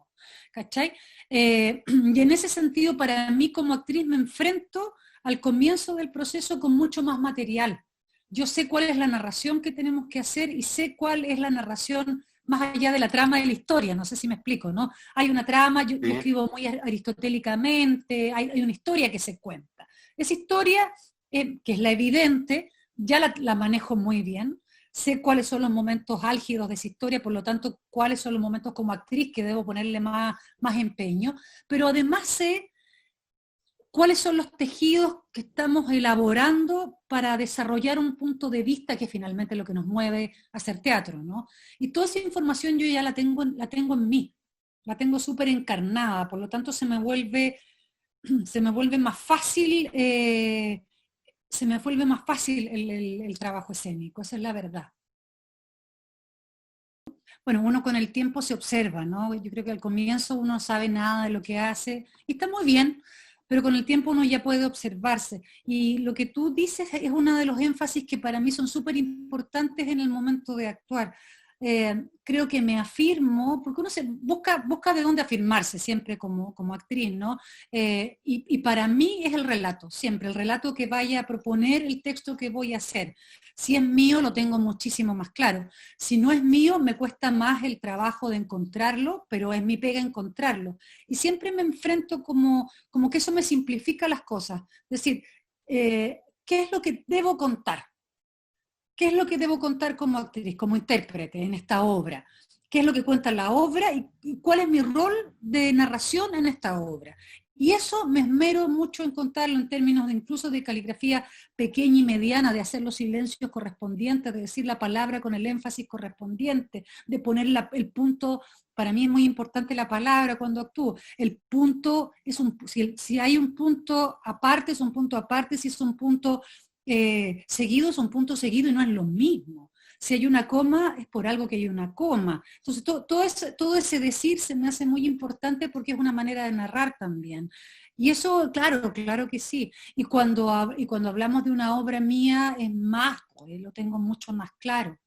¿Cachai? Y en ese sentido, para mí como actriz me enfrento al comienzo del proceso con mucho más material. Yo sé cuál es la narración que tenemos que hacer y sé cuál es la narración más allá de la trama de la historia, no sé si me explico, ¿no? Hay una trama, yo sí. escribo muy aristotélicamente, hay una historia que se cuenta. Esa historia, que es la evidente, ya la manejo muy bien, sé cuáles son los momentos álgidos de esa historia, por lo tanto, cuáles son los momentos como actriz que debo ponerle más empeño, pero además sé cuáles son los tejidos que estamos elaborando para desarrollar un punto de vista que finalmente es lo que nos mueve a hacer teatro, ¿no? Y toda esa información yo ya la tengo en mí, la tengo súper encarnada, por lo tanto se me vuelve más fácil, se me vuelve más fácil el trabajo escénico, esa es la verdad. Bueno, uno con el tiempo se observa, ¿no? Yo creo que al comienzo uno no sabe nada de lo que hace y está muy bien, pero con el tiempo uno ya puede observarse. Y lo que tú dices es uno de los énfasis que para mí son súper importantes en el momento de actuar. Creo que me afirmo, porque uno se busca de dónde afirmarse siempre como actriz, ¿no? Y para mí es el relato, siempre, el relato que vaya a proponer el texto que voy a hacer. Si es mío, lo tengo muchísimo más claro. Si no es mío, me cuesta más el trabajo de encontrarlo, pero es mi pega encontrarlo. Y siempre me enfrento como que eso me simplifica las cosas. Es decir, ¿qué es lo que debo contar? ¿Qué es lo que debo contar como actriz, como intérprete en esta obra? qué es lo que cuenta la obra y cuál es mi rol de narración en esta obra. Y eso me esmero mucho en contarlo en términos de incluso de caligrafía pequeña y mediana, de hacer los silencios correspondientes, de decir la palabra con el énfasis correspondiente, de poner el punto. Para mí es muy importante la palabra cuando actúo. El punto es si hay un punto aparte, es un punto aparte, si es un punto seguido, es un punto seguido y no es lo mismo. Si hay una coma, es por algo que hay una coma. Entonces, todo ese decir se me hace muy importante porque es una manera de narrar también. Y eso, claro que sí. Y cuando hablamos de una obra mía, es más, pues, lo tengo mucho más claro.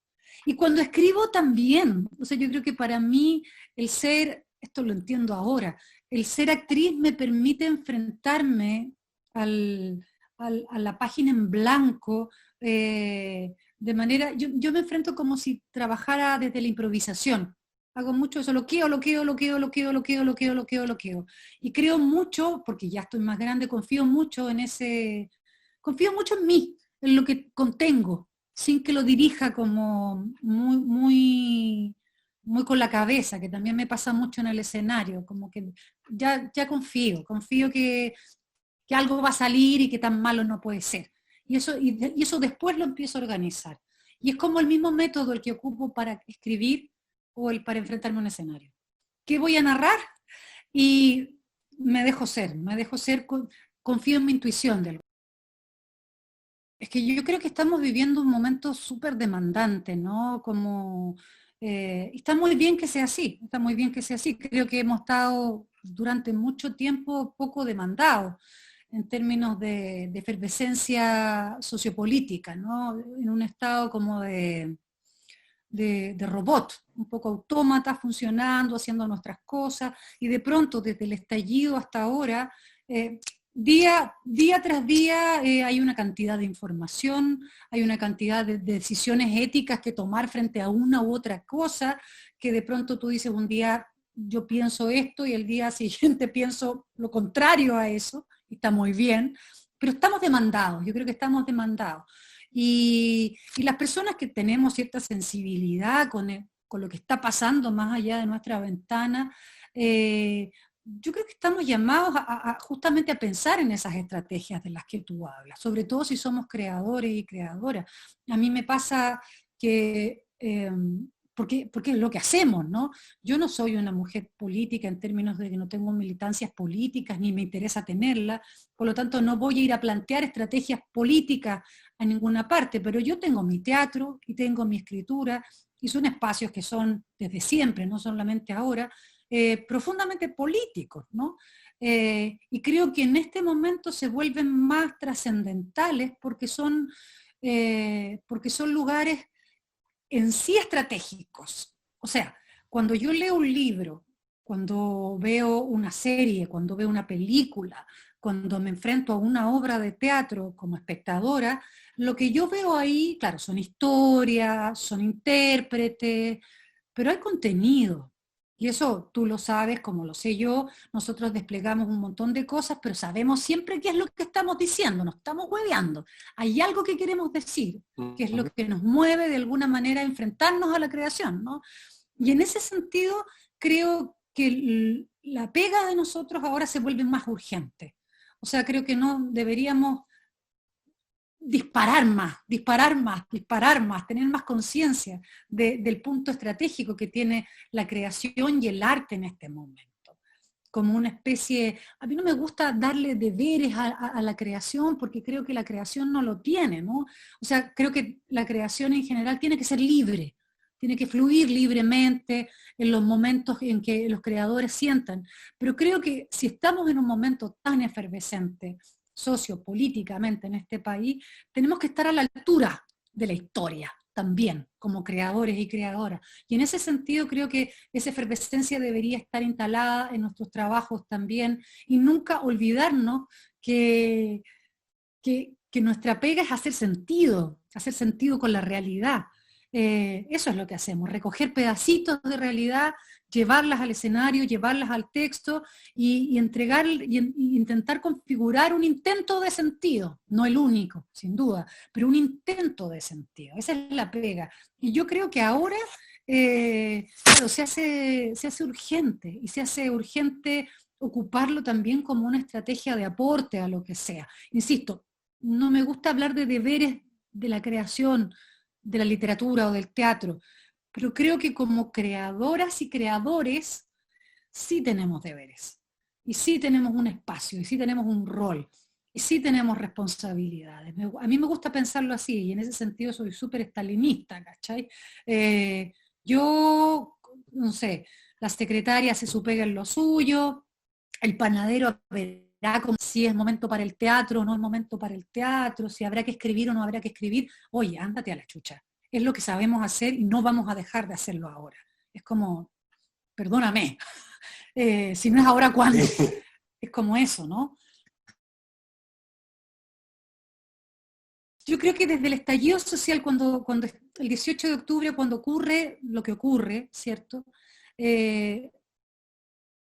Y cuando escribo también, o sea, yo creo que para mí el ser, esto lo entiendo ahora, el ser actriz me permite enfrentarme a la página en blanco, de manera, yo me enfrento como si trabajara desde la improvisación. Hago mucho eso, loqueo. Y creo mucho, porque ya estoy más grande, confío mucho en mí, en lo que contengo, sin que lo dirija como muy con la cabeza, que también me pasa mucho en el escenario, como que ya confío que algo va a salir y que tan malo no puede ser. Y eso después lo empiezo a organizar. Y es como el mismo método el que ocupo para escribir o el para enfrentarme a un escenario. ¿Qué voy a narrar? Y me dejo ser, confío en mi intuición de algo. Es que yo creo que estamos viviendo un momento súper demandante, ¿no? Está muy bien que sea así, está muy bien que sea así. Creo que hemos estado durante mucho tiempo poco demandados en términos de efervescencia sociopolítica, ¿no? En un estado como de robot, un poco autómata, funcionando, haciendo nuestras cosas, y de pronto, desde el estallido hasta ahora, día tras día hay una cantidad de información, hay una cantidad de decisiones éticas que tomar frente a una u otra cosa, que de pronto tú dices un día, yo pienso esto, y el día siguiente pienso lo contrario a eso, y está muy bien, pero estamos demandados, yo creo que estamos demandados. Y las personas que tenemos cierta sensibilidad con lo que está pasando más allá de nuestra ventana, yo creo que estamos llamados justamente a pensar en esas estrategias de las que tú hablas, sobre todo si somos creadores y creadoras. A mí me pasa que, porque es lo que hacemos, ¿no? Yo no soy una mujer política en términos de que no tengo militancias políticas, ni me interesa tenerla, por lo tanto no voy a ir a plantear estrategias políticas a ninguna parte, pero yo tengo mi teatro y tengo mi escritura, y son espacios que son desde siempre, no solamente ahora, profundamente políticos, ¿no? Y creo que en este momento se vuelven más trascendentales porque son lugares en sí estratégicos. O sea, cuando yo leo un libro, cuando veo una serie, cuando veo una película, cuando me enfrento a una obra de teatro como espectadora, lo que yo veo ahí, claro, son historias, son intérpretes, pero hay contenido. Y eso tú lo sabes, como lo sé yo, nosotros desplegamos un montón de cosas, pero sabemos siempre qué es lo que estamos diciendo, no estamos hueveando. Hay algo que queremos decir, que es lo que nos mueve de alguna manera a enfrentarnos a la creación, ¿no? Y en ese sentido, creo que la pega de nosotros ahora se vuelve más urgente. O sea, creo que no deberíamos disparar más, tener más conciencia del punto estratégico que tiene la creación y el arte en este momento. Como una especie, a mí no me gusta darle deberes a la creación, porque creo que la creación no lo tiene, ¿no? O sea, creo que la creación en general tiene que ser libre, tiene que fluir libremente en los momentos en que los creadores sientan. Pero creo que si estamos en un momento tan efervescente, sociopolíticamente en este país, tenemos que estar a la altura de la historia también, como creadores y creadoras. Y en ese sentido creo que esa efervescencia debería estar instalada en nuestros trabajos también, y nunca olvidarnos que nuestra pega es hacer sentido con la realidad. Eso es lo que hacemos, recoger pedacitos de realidad, llevarlas al escenario, llevarlas al texto y entregar y intentar configurar un intento de sentido, no el único, sin duda, pero un intento de sentido. Esa es la pega. Y yo creo que ahora claro, se hace urgente, y se hace urgente ocuparlo también como una estrategia de aporte a lo que sea. Insisto, no me gusta hablar de deberes de la creación, de la literatura o del teatro, pero creo que como creadoras y creadores sí tenemos deberes, y sí tenemos un espacio, y sí tenemos un rol, y sí tenemos responsabilidades. A mí me gusta pensarlo así, y en ese sentido soy súper estalinista, ¿cachai? Eh, yo, no sé, la secretaria se supega en lo suyo, el panadero verá como si es momento para el teatro o no es momento para el teatro, si habrá que escribir o no habrá que escribir. Oye, ándate a la chucha. Es lo que sabemos hacer y no vamos a dejar de hacerlo ahora. Es como, perdóname, si no es ahora, ¿cuándo? Sí. Es como eso, ¿no? Yo creo que desde el estallido social, cuando el 18 de octubre, cuando ocurre lo que ocurre, ¿cierto? Eh,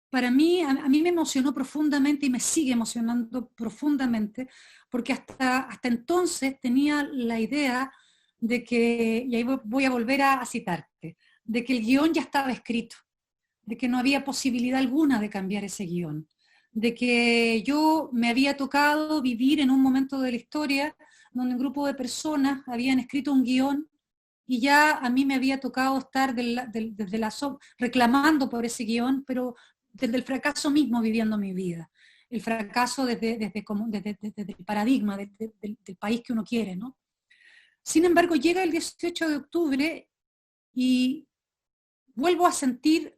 para mí, a mí me emocionó profundamente y me sigue emocionando profundamente, porque hasta entonces tenía la idea de que, y ahí voy a volver a citarte, de que el guión ya estaba escrito, de que no había posibilidad alguna de cambiar ese guión, de que yo me había tocado vivir en un momento de la historia donde un grupo de personas habían escrito un guión y ya a mí me había tocado estar desde reclamando por ese guión, pero desde el fracaso mismo viviendo mi vida. El fracaso desde el paradigma del país que uno quiere, ¿no? Sin embargo, llega el 18 de octubre y vuelvo a sentir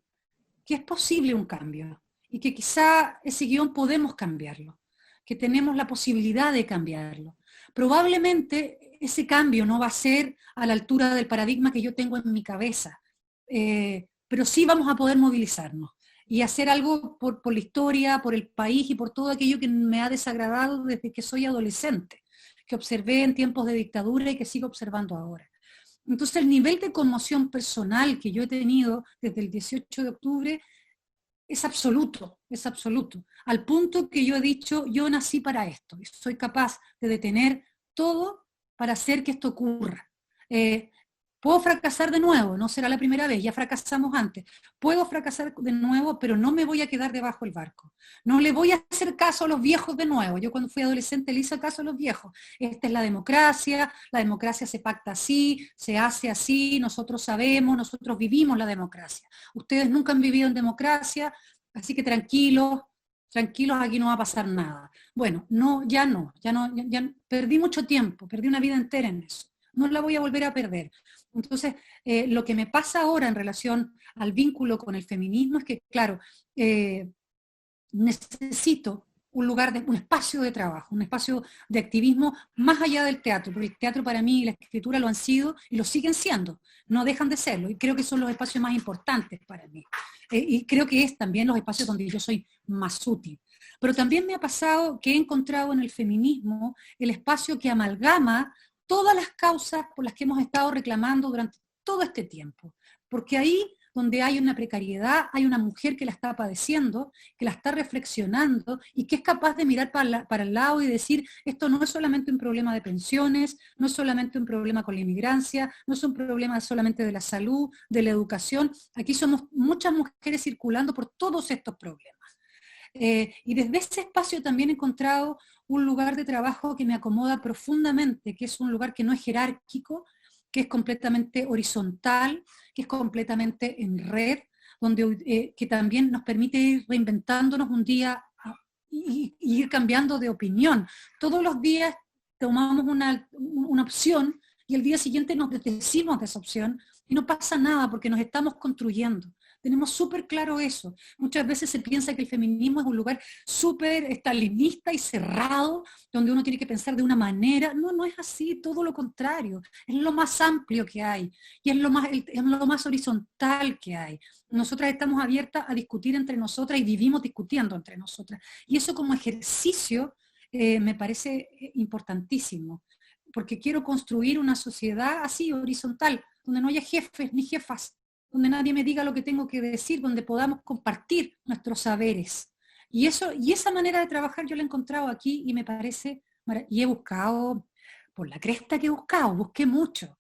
que es posible un cambio y que quizá ese guión podemos cambiarlo, que tenemos la posibilidad de cambiarlo. Probablemente ese cambio no va a ser a la altura del paradigma que yo tengo en mi cabeza, pero sí vamos a poder movilizarnos y hacer algo por la historia, por el país y por todo aquello que me ha desagradado desde que soy adolescente, que observé en tiempos de dictadura y que sigo observando ahora. Entonces el nivel de conmoción personal que yo he tenido desde el 18 de octubre es absoluto, al punto que yo he dicho, yo nací para esto, y soy capaz de detener todo para hacer que esto ocurra. Eh, Puedo fracasar de nuevo, no será la primera vez, ya fracasamos antes. Puedo fracasar de nuevo, pero no me voy a quedar debajo del barco. No le voy a hacer caso a los viejos de nuevo. Yo cuando fui adolescente le hice caso a los viejos. Esta es la democracia se pacta así, se hace así, nosotros sabemos, nosotros vivimos la democracia. Ustedes nunca han vivido en democracia, así que tranquilos, tranquilos, aquí no va a pasar nada. Bueno, ya perdí mucho tiempo, perdí una vida entera en eso. No la voy a volver a perder. Entonces, lo que me pasa ahora en relación al vínculo con el feminismo es que, claro, necesito un lugar, un espacio de trabajo, un espacio de activismo más allá del teatro, porque el teatro para mí y la escritura lo han sido y lo siguen siendo, no dejan de serlo, y creo que son los espacios más importantes para mí. Y creo que es también los espacios donde yo soy más útil. Pero también me ha pasado que he encontrado en el feminismo el espacio que amalgama todas las causas por las que hemos estado reclamando durante todo este tiempo. Porque ahí donde hay una precariedad, hay una mujer que la está padeciendo, que la está reflexionando y que es capaz de mirar para el lado y decir, esto no es solamente un problema de pensiones, no es solamente un problema con la inmigrancia, no es un problema solamente de la salud, de la educación, aquí somos muchas mujeres circulando por todos estos problemas. Y desde ese espacio también he encontrado un lugar de trabajo que me acomoda profundamente, que es un lugar que no es jerárquico, que es completamente horizontal, que es completamente en red, donde, que también nos permite ir reinventándonos un día y ir cambiando de opinión. Todos los días tomamos una opción y el día siguiente nos desdecimos de esa opción y no pasa nada porque nos estamos construyendo. Tenemos súper claro eso. Muchas veces se piensa que el feminismo es un lugar súper estalinista y cerrado, donde uno tiene que pensar de una manera. No, no es así, todo lo contrario. Es lo más amplio que hay y es lo más horizontal que hay. Nosotras estamos abiertas a discutir entre nosotras y vivimos discutiendo entre nosotras. Y eso como ejercicio me parece importantísimo, porque quiero construir una sociedad así, horizontal, donde no haya jefes ni jefas, donde nadie me diga lo que tengo que decir, donde podamos compartir nuestros saberes. Y esa manera de trabajar yo la he encontrado aquí y me parece, y he buscado, por la cresta que he buscado, busqué mucho.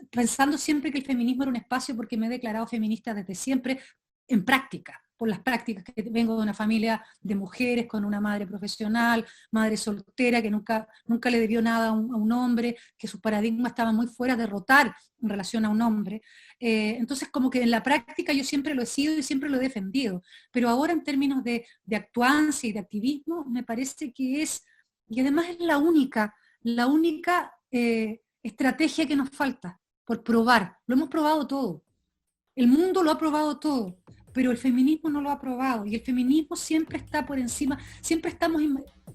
pensando siempre que el feminismo era un espacio, porque me he declarado feminista desde siempre, en práctica, por las prácticas que vengo de una familia de mujeres, con una madre profesional, madre soltera, que nunca le debió nada a un hombre, que su paradigma estaba muy fuera de rotar en relación a un hombre. Entonces, como que en la práctica yo siempre lo he sido y siempre lo he defendido, pero ahora en términos de actuancia y de activismo, me parece que es, y además es la única estrategia que nos falta, por probar. Lo hemos probado todo. El mundo lo ha probado todo, pero el feminismo no lo ha probado, y el feminismo siempre está por encima, siempre estamos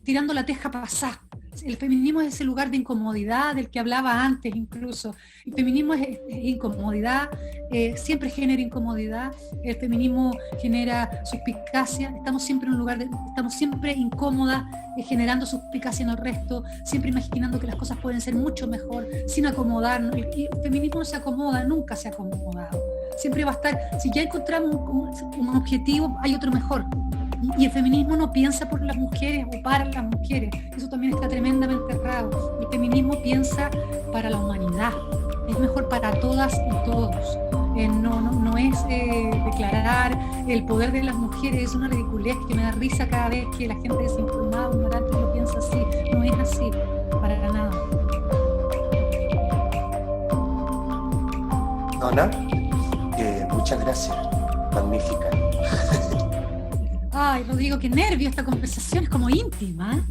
tirando la teja pasada. El feminismo es ese lugar de incomodidad del que hablaba antes incluso. El feminismo es incomodidad, siempre genera incomodidad, el feminismo genera suspicacia, estamos siempre en un lugar, estamos siempre incómodas, generando suspicacia en el resto, siempre imaginando que las cosas pueden ser mucho mejor, sin acomodarnos. El feminismo no se acomoda, nunca se ha acomodado. Siempre va a estar, si ya encontramos un objetivo, hay otro mejor. Y el feminismo no piensa por las mujeres o para las mujeres, eso también está tremendamente errado. El feminismo piensa para la humanidad, es mejor para todas y todos. No es declarar el poder de las mujeres, es una ridiculez que me da risa cada vez que la gente desinformada, ignorante, lo piensa así. No es así, para nada. Nona, muchas gracias, magnífica. Ay, Rodrigo, qué nervio, esta conversación es como íntima.